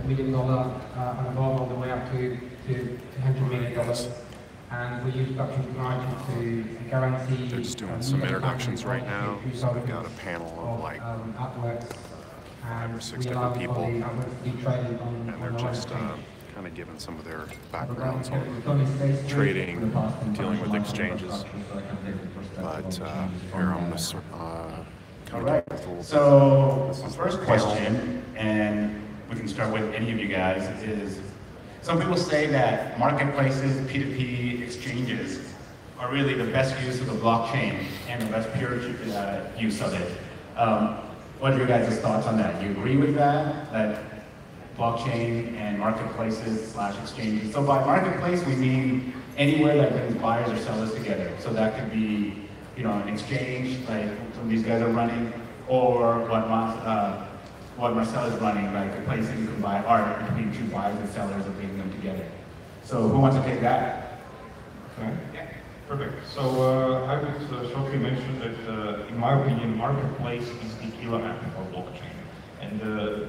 million and above, all the way up to $100 million. And we use blockchain technology to guarantee. They're just doing some introductions right now. So we've got a panel of like artworks, 5 or 6 different people, and they're just kind of giving some of their backgrounds on trading, dealing with exchanges. But here I'm going to kind of give a little. So the first question, and we can start with any of you guys, is some people say that marketplaces, P2P exchanges, are really the best use of the blockchain and the best pure use of it. What are your guys' thoughts on that? Do you agree with that? That blockchain and marketplaces / exchanges. So by marketplace, we mean anywhere that brings buyers or sellers together. So that could be, an exchange, like some of these guys are running, or what Marcel is running, like a place that you can buy art between 2 buyers and sellers and bring them together. So who wants to take that? Okay. Yeah. Perfect. So I would shortly mention that, in my opinion, marketplace is the killer app for blockchain. And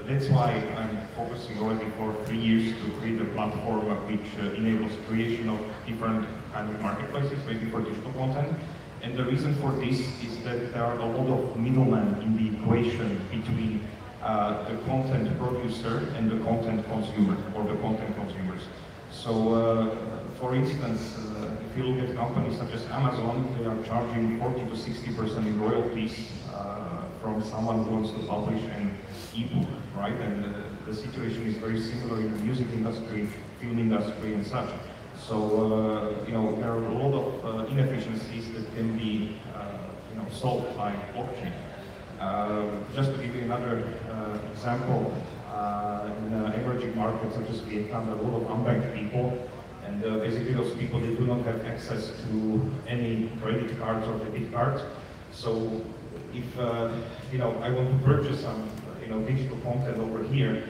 that's why I'm focusing already for 3 years to create a platform which enables creation of different kinds of marketplaces, maybe for digital content. And the reason for this is that there are a lot of middlemen in the equation between the content producer and the content consumer, or the content consumers. So, for instance, if you look at companies such as Amazon, they are charging 40 to 60% in royalties from someone who wants to publish an ebook, right? And the situation is very similar in the music industry, film industry, and such. So, there are a lot of inefficiencies that can be, solved by blockchain. Just to give you another example, in emerging markets such as Vietnam, there are a lot of unbanked people, and basically those people, they do not have access to any credit cards or debit cards. So if I want to purchase some digital content over here,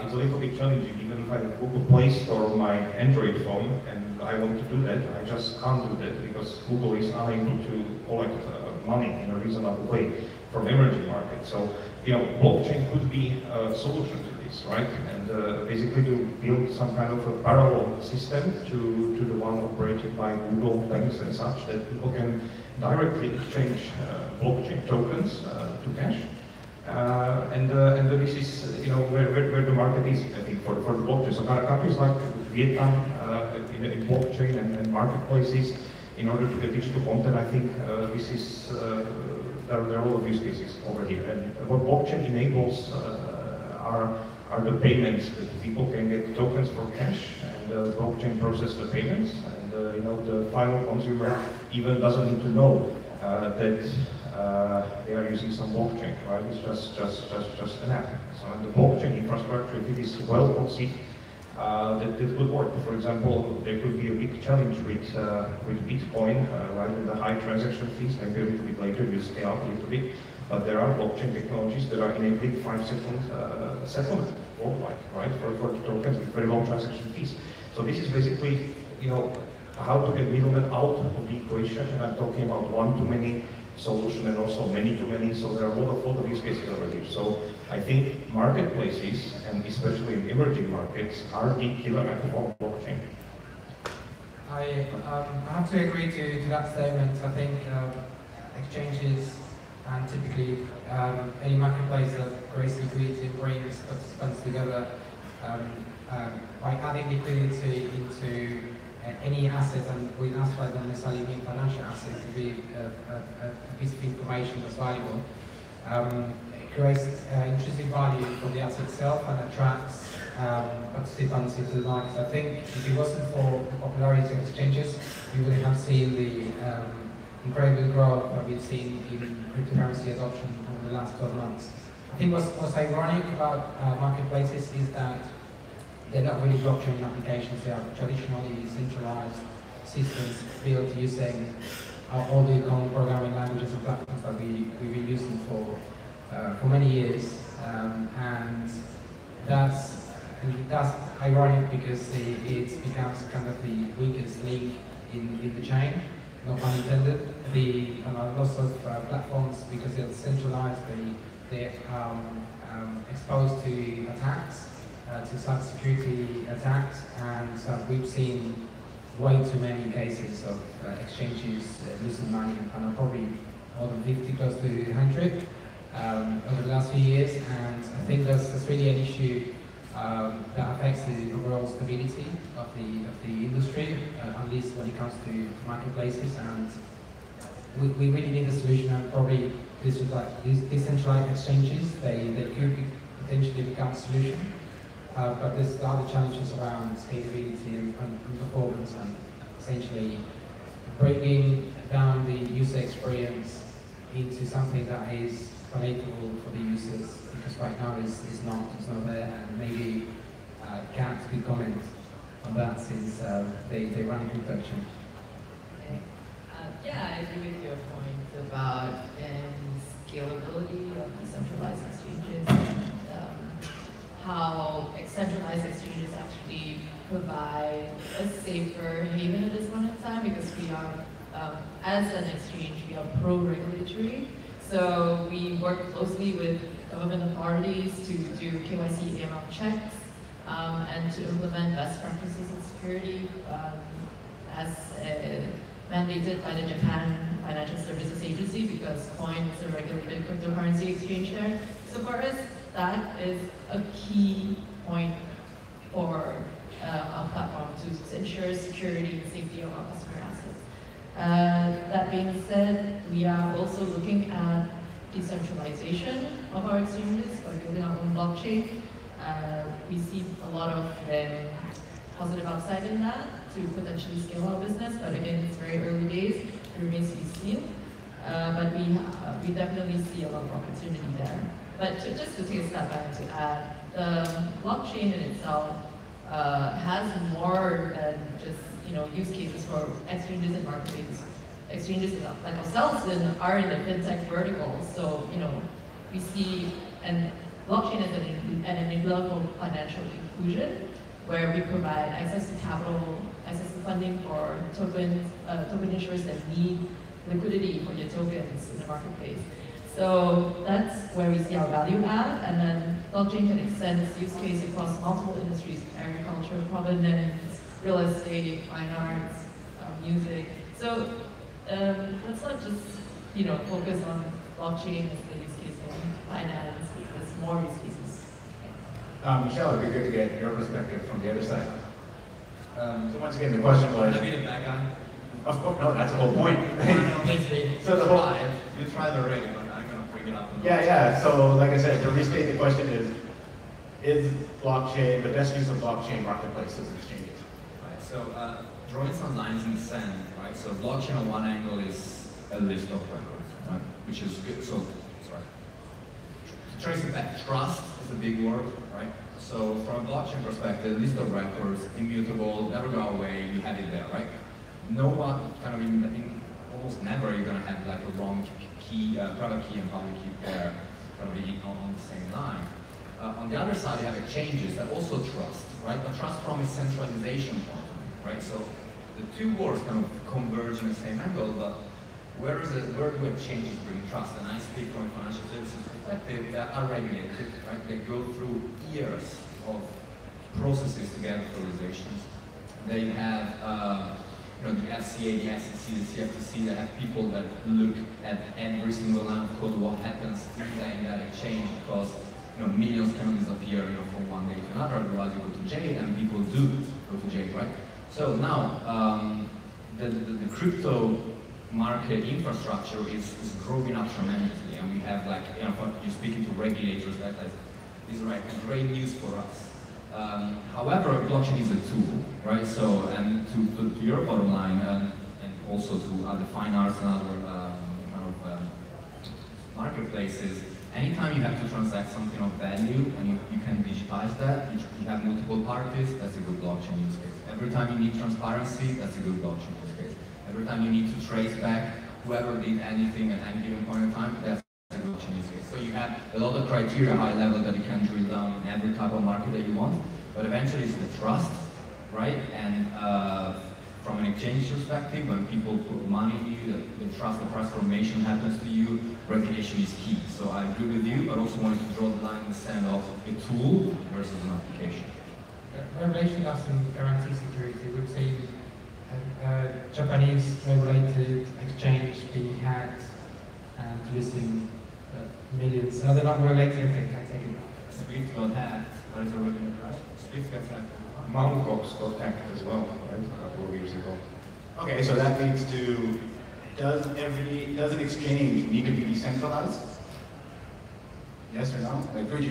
it's a little bit challenging. Even if I have Google Play Store on my Android phone and I want to do that, I just can't do that because Google is unable to collect money in a reasonable way from emerging markets. So, blockchain could be a solution to this, right? And basically to build some kind of a parallel system to the one operated by Google, banks and such, that people can directly exchange blockchain tokens to cash. And this is, where the market is, I think, for the blockchain. So countries like Vietnam, in blockchain and marketplaces, in order to get digital content, I think this is, there are a lot of use cases over here. And what blockchain enables are the payments, that people can get tokens for cash, and blockchain process the payments, and the final consumer even doesn't need to know that they are using some blockchain, right? It's just an app. So the blockchain infrastructure, if it is well conceived, that would work. For example, there could be a big challenge with Bitcoin, right? With the high transaction fees. Maybe a little bit later we'll scale up a little bit. But there are blockchain technologies that are enabling 5-second settlement worldwide, right? For the tokens with very low transaction fees. So this is basically, how to get middlemen out of the equation. And I'm talking about one-to-many solution and also many-to-many. So there are a lot of use cases over here. So I think marketplaces, and especially in emerging markets, are the killer app for blockchain. I have to agree to that statement. I think exchanges and typically any marketplace that gracefully creative brings participants together by adding liquidity into any asset, and with assets not necessarily being financial assets, to be a piece of information that's valuable. Creates intrinsic value for the asset itself and attracts participants into the market. I think if it wasn't for the popularity of exchanges, you would have seen the incredible growth that we've seen in cryptocurrency adoption over the last 12 months. I think what's ironic about marketplaces is that they're not really blockchain applications. They are traditionally centralized systems built using all the common programming languages and platforms that we've been using for many years, and that's ironic because it becomes kind of the weakest link in the chain, no pun intended. Lots of platforms, because they're centralized, they're exposed to attacks, to cybersecurity attacks, and we've seen way too many cases of exchanges losing money, and probably more than 50, close to 100 over the last few years. And I think that's really an issue that affects the overall stability of the industry, at least when it comes to marketplaces. And we really need a solution, and probably these decentralized exchanges, they could potentially become a solution. But there's other challenges around scalability and performance, and essentially breaking down the user experience into something that is palatable for the users, because right now it's not there. And maybe Kat could comment on that, since they run production. Yeah, I agree with your point about scalability of decentralized exchanges, and how centralized exchanges actually provide a safer haven at this point in time, because we are, as an exchange, we are pro-regulatory. So we work closely with government authorities to do KYC AML checks, and to implement best practices in security, as mandated by the Japan Financial Services Agency, because Quoine is a regulated cryptocurrency exchange there. So for us, that is a key point for our platform to ensure security and safety of our customer assets. That being said, we are also looking at decentralization of our exchanges by building our own blockchain. We see a lot of positive upside in that to potentially scale our business, but again, it's very early days, it remains to be seen. But we definitely see a lot of opportunity there. But just to take a step back to add, the blockchain in itself has more than just use cases for exchanges and marketplaces. Exchanges like ourselves are in the fintech vertical, so we see, and blockchain is an enabler for financial inclusion, where we provide access to capital, access to funding for token issuers that need liquidity for their tokens in the marketplace. So that's where we see our value add, and then blockchain can extend its use case across multiple industries: agriculture, provenance, real estate, fine arts, music. So let's not just focus on blockchain as the use case in finance. There's more use cases. Michelle, it'd be good to get your perspective from the other side. So once again, the question was... Can I beat it back on? Of course, no, that's the whole point. So the whole... You try the ring, but I'm going to bring it up. Yeah. So like I said, to restate the question is blockchain, the best use of blockchain marketplaces and exchanges? Right, so drawing some lines in the sand, right? So blockchain on one angle is a list of records, right? Which is good. So, sorry. To trace it back, trust is a big word, right? So from a blockchain perspective, list of records, immutable, never go away, you have it there, right? No one, kind of in almost never, you're going to have like a wrong key, private key and public key pair going to be on the same line. On the other side, you have exchanges that also trust, right? But trust from a centralization point of view, right? So the two words kind of converge in the same angle, but where do exchanges bring trust? And I speak from a financial services perspective, they are regulated, right? They go through years of processes to get authorizations. They have, the FCA, the SEC, the CFTC, they have people that look at every single line of code, what happens in that exchange, because millions can disappear from one day to another, otherwise you go to jail, and people do go to jail, right? So now, the crypto market infrastructure is growing up tremendously, and we have you're speaking to regulators, that is great news for us. However, blockchain is a tool, right? So, and to your bottom line, and also to other fine arts and other marketplaces, anytime you have to transact something of value and you can digitize that, you have multiple parties, that's a good blockchain use case. Every time you need transparency, that's a good blockchain use case. Every time you need to trace back whoever did anything at any given point in time, that's a blockchain use case. So you have a lot of criteria high level that you can drill down in every type of market that you want, but eventually it's the trust, right? And from an exchange perspective, when people put money in you, the trust, the transformation happens to you, regulation is key. So I agree with you, but also wanted to draw the line in the sand of a tool versus an application. regulation doesn't guarantee security. We've seen Japanese regulated exchange being hacked and losing millions. No, they're not regulated, okay, I take it back. Swift got hacked, but it's already in crash. Swift got hacked. Mt. Gox got hacked as well, right, a couple of years ago. Okay, so that leads to, does an exchange need to be decentralized? Yes or no? Like Fuji,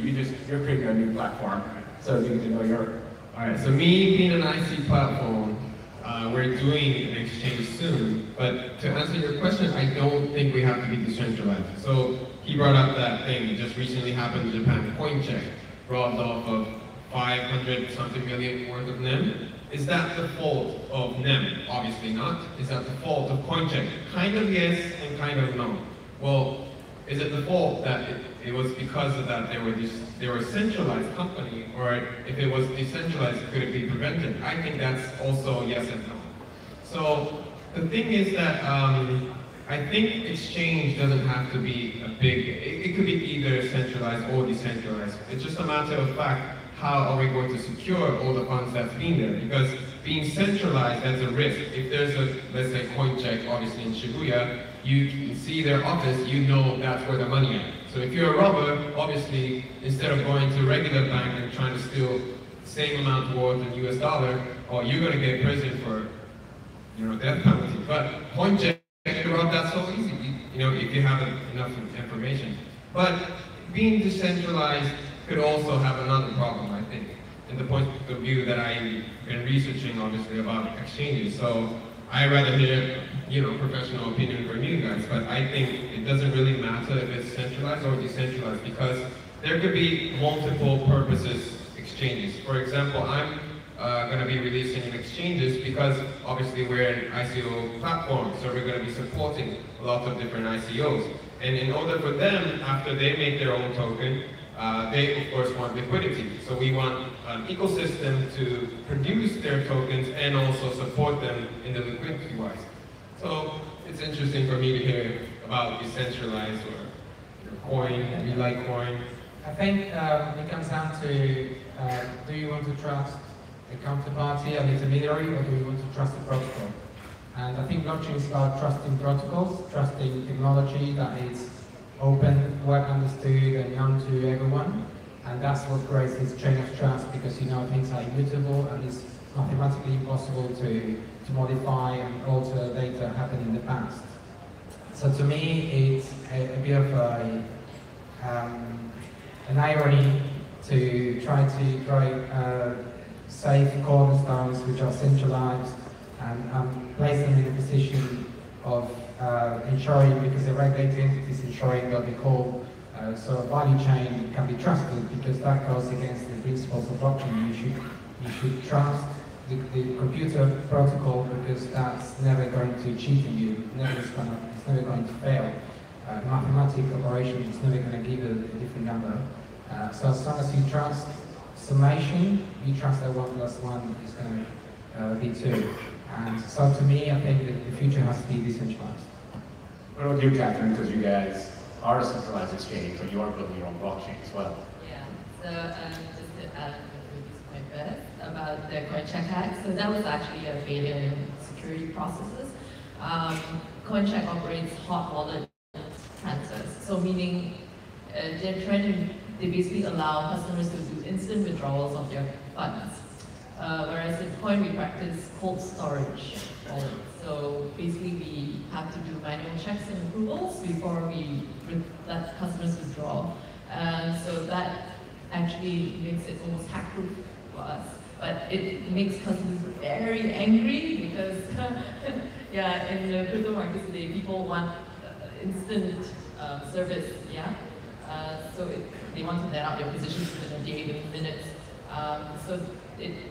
you're creating a new platform, so you need to know your. Alright, so me being an IC platform, we're doing an exchange soon, but to answer your question, I don't think we have to be decentralized. So he brought up that thing that just recently happened in Japan, Quoine robbed off of 500 something million worth of NEM. Is that the fault of NEM? Obviously not. Is that the fault of Quoine? Kind of yes and kind of no. Well, is it the fault that it was because of that they were a centralized company, or if it was decentralized, could it be prevented? I think that's also yes and no. So the thing is that I think exchange doesn't have to be a big, it could be either centralized or decentralized. It's just a matter of fact, how are we going to secure all the funds that's been there? Because being centralized, that's a risk. If there's a, let's say, Quoine, obviously in Shibuya, you see their office, you know that's where the money is. So if you're a robber, obviously, instead of going to a regular bank and trying to steal the same amount worth in US dollar, or you're going to get prison for, death penalty. But Quoine, you rob that so easy, if you have enough information. But being decentralized could also have another problem, I think, in the point of view that I've been researching, obviously, about exchanges. So I rather hear, professional opinion from you guys, but I think it doesn't really matter if it's centralized or decentralized, because there could be multiple purposes exchanges. For example, I'm going to be releasing in exchanges because obviously we're an ICO platform, so we're going to be supporting a lot of different ICOs. And in order for them, after they make their own token, they of course want liquidity. So we want an ecosystem to produce their tokens and also support them in the liquidity wise. So it's interesting for me to hear about decentralized or Quoine, we like Quoine. I think it comes down to, do you want to trust a counterparty, an intermediary, or do you want to trust the protocol? And I think blockchain is about trusting protocols, trusting technology that is open, well understood, and known to everyone. And that's what creates this chain of trust, because things are immutable and it's mathematically impossible to modify and alter data happened in the past. So to me, it's a bit of an irony to try to create safe cornerstones which are centralized and place them in a position of ensuring, because the regulated entities ensuring what we call sort of value chain can be trusted, because that goes against the principles of blockchain. You should trust the computer protocol, because that's never going to cheat you. It's never going to fail. Mathematical operation is never going to give a different number. So as long as you trust summation, you trust that 1 + 1 is going to be 2. And so to me, I think that the future has to be decentralized. What about you, Catherine? Because you guys are a centralized exchange, so you are building your own blockchain as well. Yeah, so just to add my best about the Quoine hack. So that was actually a failure in security processes. Quoine operates hot wallet transfers. So meaning they basically allow customers to do instant withdrawals of their funds. Whereas in Quoine, we practice cold storage wallets. So basically, we have to do manual checks and approvals before we let customers withdraw. So that actually makes it almost hack-proof for us. But it makes customers very angry because, yeah, in the crypto markets today, people want instant service, yeah? So they want to net out their positions within a day, within minutes. So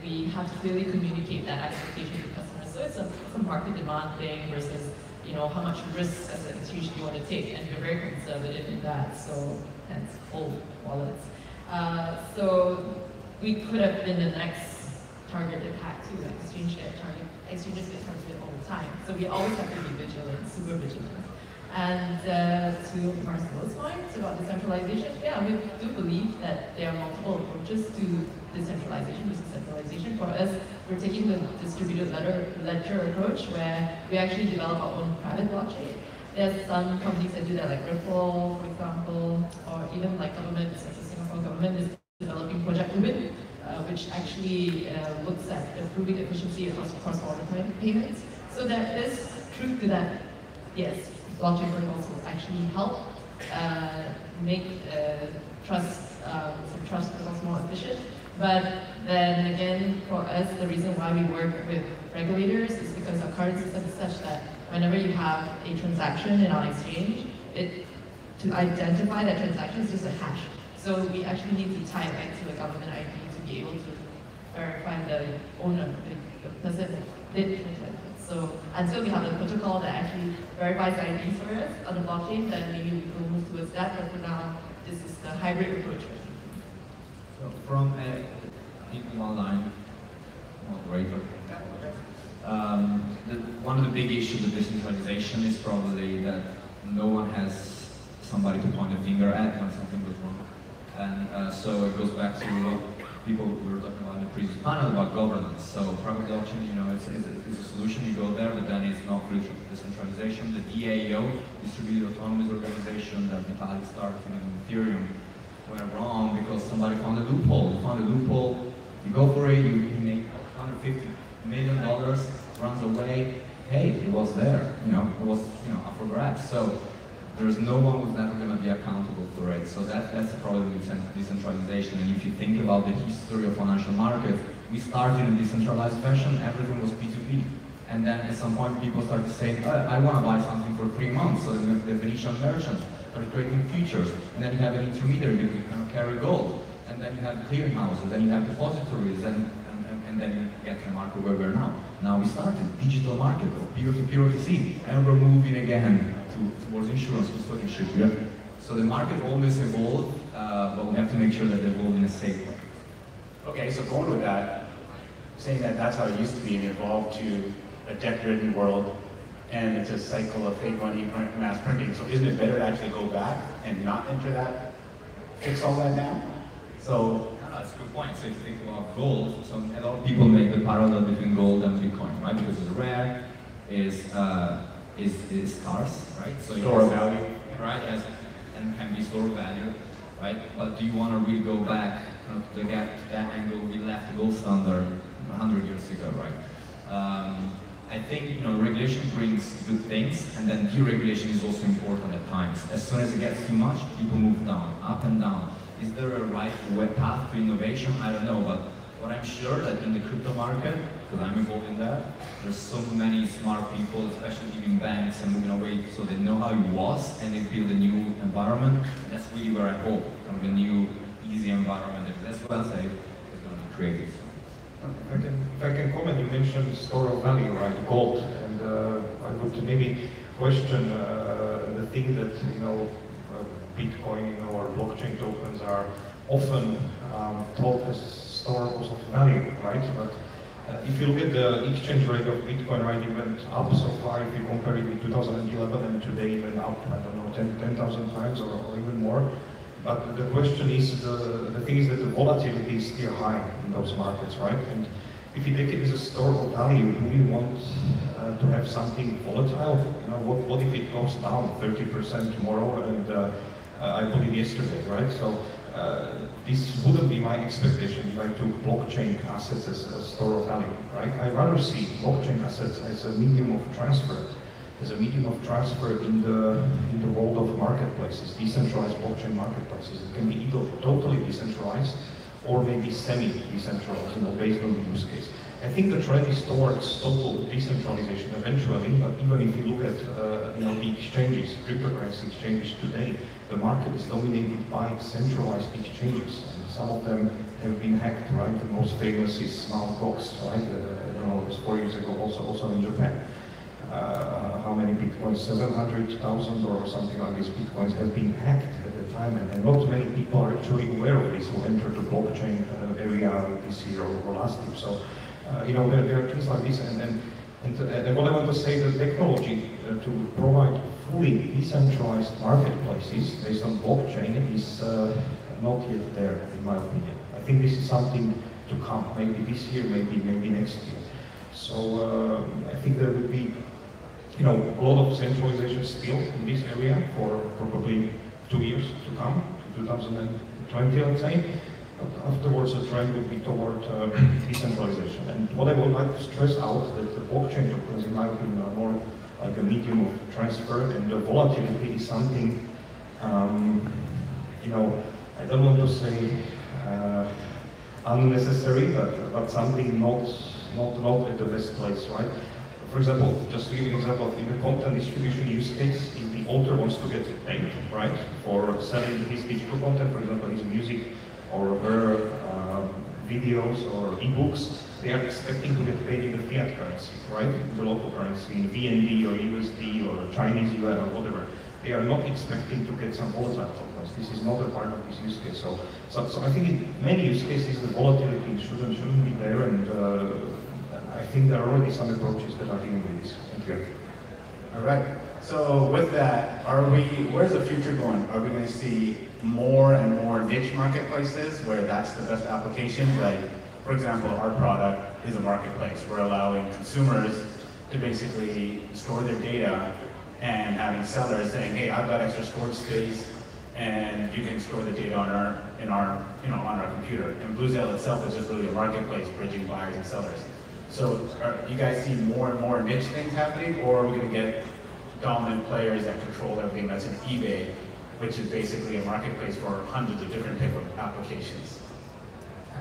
we have to clearly communicate that expectation to customers. So it's a market demand thing versus, how much risk as an exchange do you want to take, and we're very conservative in that. So hence cold wallets. So we could have been the next targeted hack too. Like exchanges get targeted all the time. So we always have to be vigilant, super vigilant. And to Marcelo's point about decentralization, yeah, we do believe that there are multiple approaches to decentralization versus centralization. we're taking the distributed ledger approach where we actually develop our own private blockchain. There's some companies that do that, like Ripple, for example, or even like governments, such as Singapore government is developing Project Quoine, which actually looks at improving efficiency across cross-border payments. So there is truth to that. Yes, blockchain protocols will actually help make some trust protocols more efficient. But then again, for us, the reason why we work with regulators is because our current system is such that whenever you have a transaction in our exchange, to identify that transaction is just a hash. So we actually need to tie it back to a government ID to be able to verify the owner, the person that did transact. So until we have a protocol that actually verifies IDs for us on the blockchain, then maybe we will move towards that. But for now, this is the hybrid approach. So from a online moderator, one of the big issues with decentralization is probably that no one has somebody to point a finger at when something goes wrong. And so it goes back to what people we were talking about in the previous panel about governance. So private blockchain, it's a solution, you go there, but then it's not really decentralization. The DAO, Distributed Autonomous Organization, that Vitalik started in Ethereum, went wrong because somebody found a loophole. You found a loophole, you go for it, you make $150 million, runs away. Hey, it was there, it was up for grabs. So there's no one who's never going to be accountable for it. So that's probably decentralization. And if you think about the history of financial markets, we started in a decentralized fashion, everything was P2P. And then at some point people started saying, I want to buy something for 3 months. So then the Venetian merchants started creating futures. And then you have an intermediary who can carry gold. And then you have clearing houses, then you have depositories, and then you get to the market where we're now. Now we started digital market, peer-to-peer OTC, and we're moving again towards insurance custodianship. Yeah. So the market always evolves, but we have to make sure that they evolve in a safe way. Okay, so going with that, saying that that's how it used to be and evolved to a debt-ridden world, and it's a cycle of fake money, mass printing. So isn't it better to actually go back and not enter that, fix all that now? So that's a good point. So if you think about gold, so a lot of people make the parallel between gold and Bitcoin, right? Because it's rare, is scarce, right? So store of value, right? And can be store of value, right? But do you want to really go back to that angle we left the gold standard 100 years ago, right? I think regulation brings good things, and then deregulation is also important at times. As soon as it gets too much, people move down, up and down. Is there a right path to innovation? I don't know, but what I'm sure that in the crypto market, because I'm involved in that, there's so many smart people, especially leaving banks and moving away, so they know how it was and they build a new environment. And that's really where I hope a new, easy environment that is well safe is going to be created. If I can comment, you mentioned store of value, right? Gold, and I would maybe question the thing that Bitcoin or blockchain tokens are often thought as stores of value, right? But if you look at the exchange rate of Bitcoin, right, it went up so far. If you compare it with 2011 and today, it went up, I don't know, 10,000 times or even more. But the question is, the thing is that the volatility is still high in those markets, right? And if you take it as a store of value, do we want to have something volatile? What if it goes down 30% tomorrow? And I put it yesterday, right? So this wouldn't be my expectation if I took blockchain assets as a store of value, right? I rather see blockchain assets as a medium of transfer, in the world of marketplaces, decentralized blockchain marketplaces. It can be either totally decentralized or maybe semi-decentralized, based on the use case. I think the trend is towards total decentralization eventually, but even if you look at the exchanges, cryptocurrency exchanges today, the market is dominated by centralized exchanges. And some of them have been hacked, right? The most famous is Mt. Gox, right? It was 4 years ago, also in Japan. How many bitcoins? 700,000 or something like this bitcoins have been hacked at the time, and not many people are actually aware of this who entered the blockchain area this year or last year. So, there are things like this, and what I want to say, the technology to provide fully decentralized marketplaces based on blockchain is not yet there, in my opinion. I think this is something to come, maybe this year, maybe next year. So I think there will be, a lot of centralization still in this area for probably 2 years to come, to 2020, let's say. But afterwards, the trend will be toward decentralization. And what I would like to stress out that the blockchain tokens, in my opinion, are more like a medium of transfer, and the volatility is something, I don't want to say unnecessary, but something not at the best place, right? For example, just to give you an example, in the content distribution use case, if the author wants to get paid, right, for selling his digital content, for example, his music or her videos or ebooks, they are expecting to get paid in the fiat currency, right? The local currency, in VND or USD or Chinese yuan or whatever. They are not expecting to get some volatile tokens. This is not a part of this use case. So I think in many use cases the volatility shouldn't be there, and I think there are already some approaches that are dealing with this. Thank you. All right. So with that, where's the future going? Are we going to see more and more niche marketplaces where that's the best application? Like, for example, our product is a marketplace. We're allowing consumers to basically store their data and having sellers saying, hey, I've got extra storage space, and you can store the data on our computer. And BlueZelle itself is just really a marketplace bridging buyers and sellers. So you guys see more and more niche things happening, or are we going to get dominant players that control everything that's in eBay, which is basically a marketplace for hundreds of different type of applications?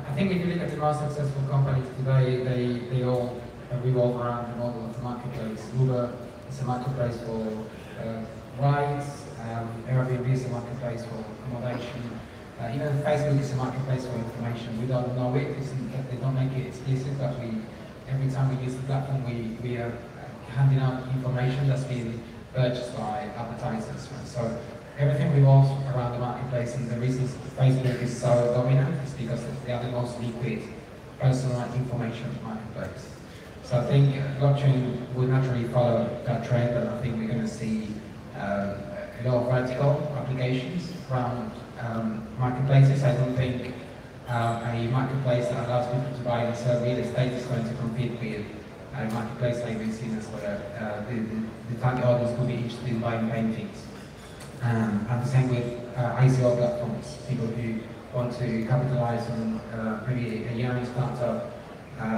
I think if you look at the most successful companies today, they all revolve around the model of the marketplace. Uber is a marketplace for rides, Airbnb is a marketplace for accommodation, even Facebook is a marketplace for information. We don't know it, they don't make it explicit, but every time we use the platform, we are handing out information that's been purchased by advertisers. So everything revolves around the marketplace, and the reason Facebook is so dominant is because they are the most liquid personal information marketplace. So I think blockchain will naturally follow that trend, and I think we're going to see a lot of vertical applications around marketplaces. I don't think a marketplace that allows people to buy and sell real estate is going to compete with a marketplace like Maecenas, where the target audience could be interested in buying paintings. And the same with ICO platforms, people who want to capitalize on maybe a young startup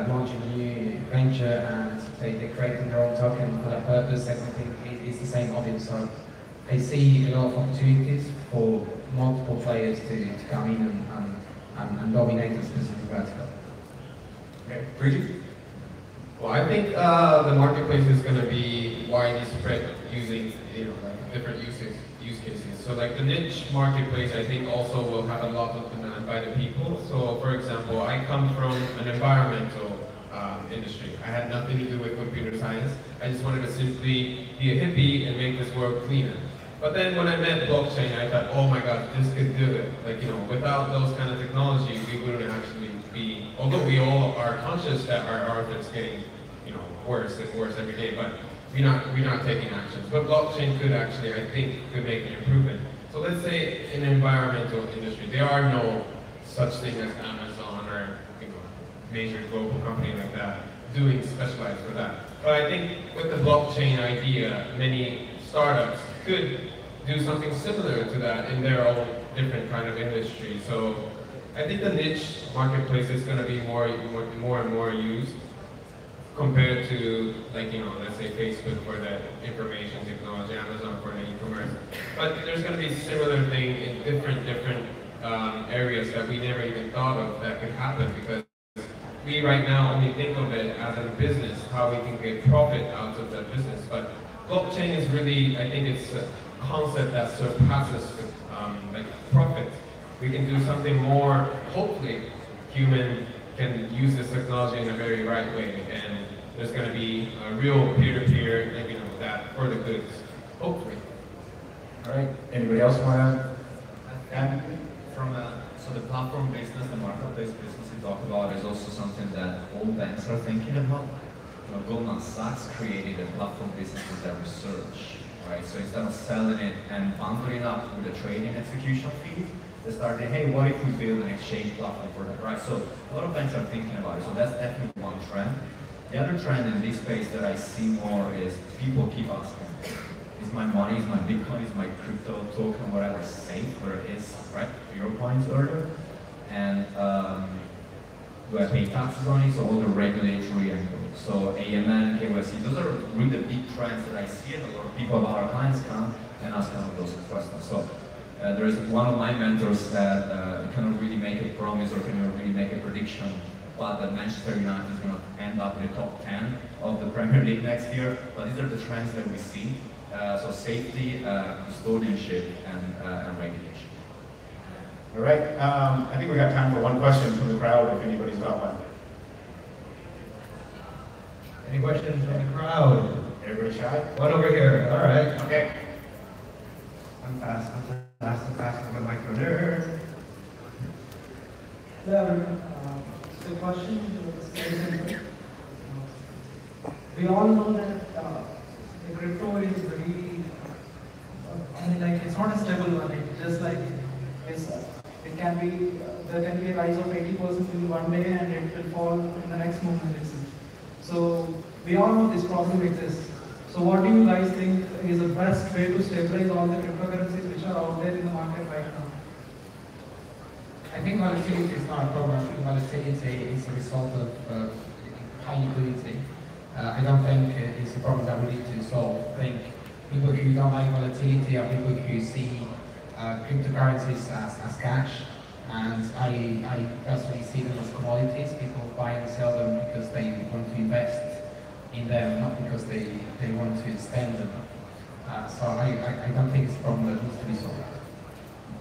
launching a new venture, and they're creating their own token for that purpose. I think it's the same audience. So I see a lot of opportunities for multiple players to come in and dominate a specific vertical. Okay, Bridget? Well, I think the marketplace is going to be widely spread using different use cases. So like the niche marketplace, I think also will have a lot of demand by the people. So for example, I come from an environmental industry. I had nothing to do with computer science. I just wanted to simply be a hippie and make this world cleaner. But then when I met blockchain, I thought, oh my God, this could do it. Like, without those kind of technology, we wouldn't actually be, although we all are conscious that our Earth is getting, worse and worse every day, but we're not taking actions. But blockchain could actually, I think, could make an improvement. So let's say in the environmental industry, there are no such thing as Amazon or major global company like that doing specialized for that. But I think with the blockchain idea, many startups could do something similar to that in their own different kind of industry. So I think the niche marketplace is going to be more and more used compared to, like, let's say Facebook for the information technology, Amazon for the e-commerce. But there's going to be similar thing in different areas that we never even thought of that could happen, because we right now only think of it as a business, how we can get profit out of that business. But blockchain is really, I think it's a concept that surpasses like profit. We can do something more, hopefully, human can use this technology in a very right way, and there's going to be a real peer-to-peer, that for the goods, hopefully. All right. Anybody else want to add? So the platform business, the marketplace business you talk about is also something that all banks are thinking about. Goldman Sachs created a platform business with their research, right? So instead of selling it and bundling up with a trading execution fee, they started, hey, what if we build an exchange platform for that, right? So a lot of banks are thinking about it. So that's definitely one trend. The other trend in this space that I see more is people keep asking, is my money, is my Bitcoin, is my crypto token, whatever, safe where it is, right? To your points earlier. And do I pay taxes on it? So all the regulatory angles. So AML, KYC, those are really the big trends that I see, and a lot of people, our clients come and ask some of those questions. So there's one of my mentors that cannot really make a promise or cannot really make a prediction, but that Manchester United is going to end up in the top 10 of the Premier League next year. But these are the trends that we see. So safety, custodianship, and regulation. All right, I think we got time for one question from the crowd, if anybody's got one. Any questions from the crowd? Everybody shy? One over here, all right. Okay. I'm fast, I'm fast with the micro there. Hello, the question is very simple. We all know that the crypto is very, I mean, like, it's not a stable one. It's just like, it can be, there can be a rise of 80% in one day and it will fall in the next moment itself. So we all know this problem exists. So what do you guys think is the best way to stabilize all the cryptocurrencies which are out there in the market right now? I think volatility is not a problem. I think volatility is a result of high liquidity. I don't think it's a problem that we need to solve. I think people who don't like volatility are people who see cryptocurrencies as cash, and I personally see them as commodities. People buy and sell them because they want to invest in them, not because they want to spend them. So I don't think it's a problem that needs to be solved.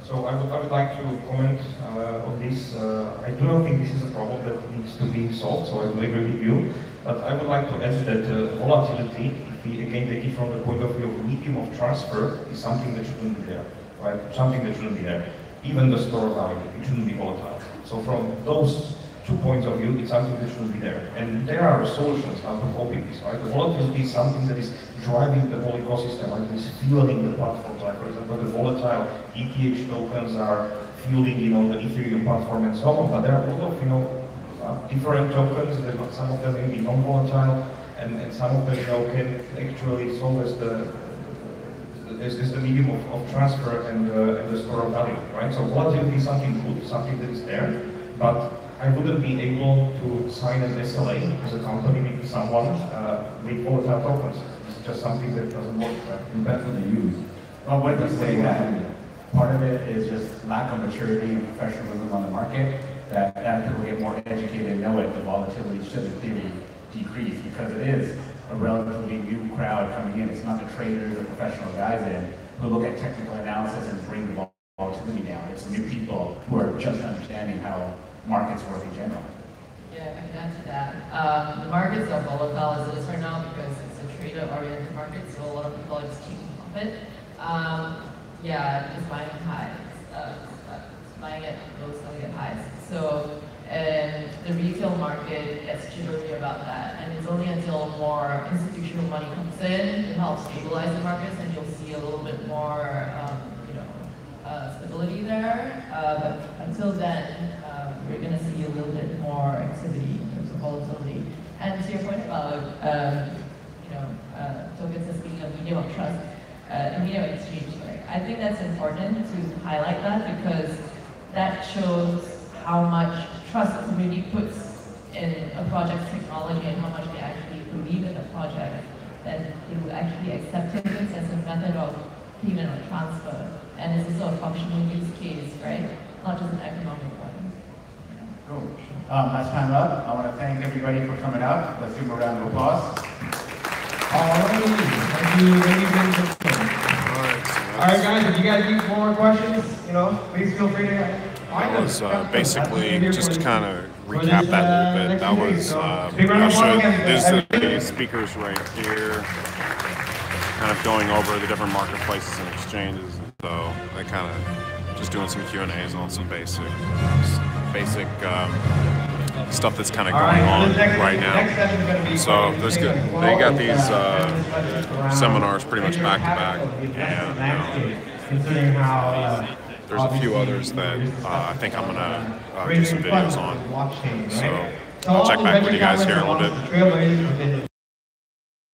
So I would like to comment on this. I do not think this is a problem that needs to be solved, so I will agree with you. But I would like to add that volatility, if we again take it from the point of view of medium of transfer, is something that shouldn't be there, right? Something that shouldn't be there. Even the store value, it shouldn't be volatile. So from those 2 points of view, it's something that shouldn't be there. And there are solutions how to cope with this, right? The volatility is something that is driving the whole ecosystem, like it's fueling the platforms. Like, for example, the volatile ETH tokens are fueling, the Ethereum platform and so on. But there are a lot of, different tokens. Some of them may be non-volatile, and some of them, can actually solve as the medium of transfer and the store of value, right? So volatility is something good, something that is there, but I wouldn't be able to sign an SLA as a company with someone with volatile tokens. It's just something that doesn't work. Right? Depends what they use. Well, what if you say that part of it is just lack of maturity and professionalism on the market, that as people get more educated and know it, the volatility should in theory decrease, because it is a relatively new crowd coming in. It's not the traders or professional guys in who look at technical analysis and bring the volatility down. It's new people who are just understanding how markets work in general. Yeah, I can add to that. The markets are volatile as it is right now because it's a trader-oriented market, so a lot of people are just keeping profit. Just buying highs, buying at lows, selling at highs. So the retail market gets jittery about that, and it's only until more institutional money comes in to help stabilize the markets, and you'll see a little bit more, stability there. But until then, we're going to see a little bit more activity in terms of volatility. And to your point about, tokens as being a medium of trust, a medium of exchange, right? I think that's important to highlight that, because that shows how much trust the community puts in a project's technology and how much they actually believe in the project, that they will actually accept tokens as a method of payment or transfer. And it's also a functional use case, right? Not just an economic one. Cool. Last time up, I want to thank everybody for coming out. Let's give them a round of applause. Thank you. All right, guys, if you guys need more questions, please feel free to. That was basically, just to kind of recap that a little bit, that was, there's the speakers right here, kind of going over the different marketplaces and exchanges. So I kind of just doing some Q&As on some basic stuff that's kind of going on right now. So there's good. They got these seminars pretty much back to back, and considering how there's a few others that I think I'm gonna do some videos on. So I'll check back with you guys here in a little bit.